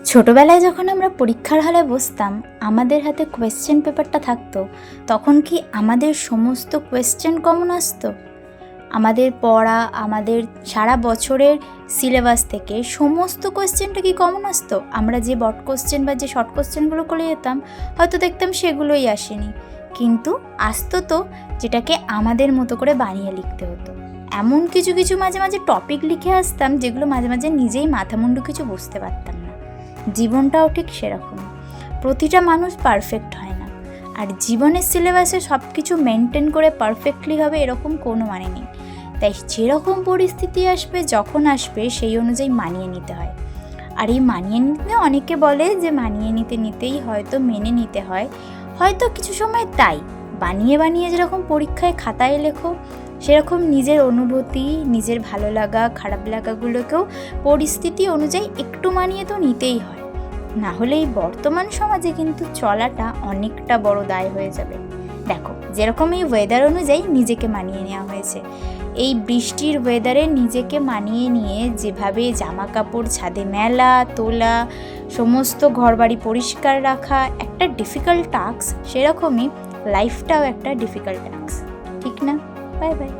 ছোটবেলায় যখন আমরা পরীক্ষার হলে বসতাম, আমাদের হাতে কোয়েশ্চেন পেপারটা থাকতো, তখন কি আমাদের সমস্ত কোয়েশ্চেন কমন আসতো? আমাদের পড়া, আমাদের সারা বছরের সিলেবাস থেকে সমস্ত কোয়েশ্চেনটা কি কমন আসতো? আমরা যে বট কোয়েশ্চেন বা যে শর্ট কোয়েশ্চেনগুলো করে যেতাম, হয়তো দেখতাম সেগুলোই আসেনি, কিন্তু আসতো তো, যেটাকে আমাদের মতো করে বানিয়ে লিখতে হতো। এমন কিছু কিছু মাঝে মাঝে টপিক লিখে আসতাম, যেগুলো মাঝে মাঝে নিজেই মাথা মুন্ডু কিছু বুঝতে পারতাম না। জীবনটাও ঠিক সেরকম, প্রতিটা মানুষ পারফেক্ট হয় না, আর জীবনের সিলেবাসে সব কিছু মেনটেন করে পারফেক্টলি হবে এরকম কোনো মানে নেই। তাই যেরকম পরিস্থিতি আসবে, যখন আসবে, সেই অনুযায়ী মানিয়ে নিতে হয়। আর এই মানিয়ে নিতে অনেকে বলে যে মানিয়ে নিতে নিতেই হয়তো মেনে নিতে হয়, হয়তো কিছু সময় তাই। বানিয়ে বানিয়ে যেরকম পরীক্ষায় খাতায় লেখো, সেরকম নিজের অনুভূতি, নিজের ভালো লাগা খারাপ লাগাগুলোকেও পরিস্থিতি অনুযায়ী একটু মানিয়ে তো নিতেই হয়। না হলে এই বর্তমান সমাজে কিন্তু চলাটা অনেকটা বড় দায় হয়ে যাবে। দেখো, যেরকম এই ওয়েদার অনুযায়ী নিজেকে মানিয়ে নেওয়া হয়েছে, এই বৃষ্টির ওয়েদারে নিজেকে মানিয়ে নিয়ে যেভাবে জামা কাপড় ছাদে মেলা, তোলা, সমস্ত ঘরবাড়ি পরিষ্কার রাখা একটা ডিফিকাল্ট টাস্ক, সেরকমই লাইফটাও একটা ডিফিকাল্ট টাস্ক, ঠিক না? Bye bye.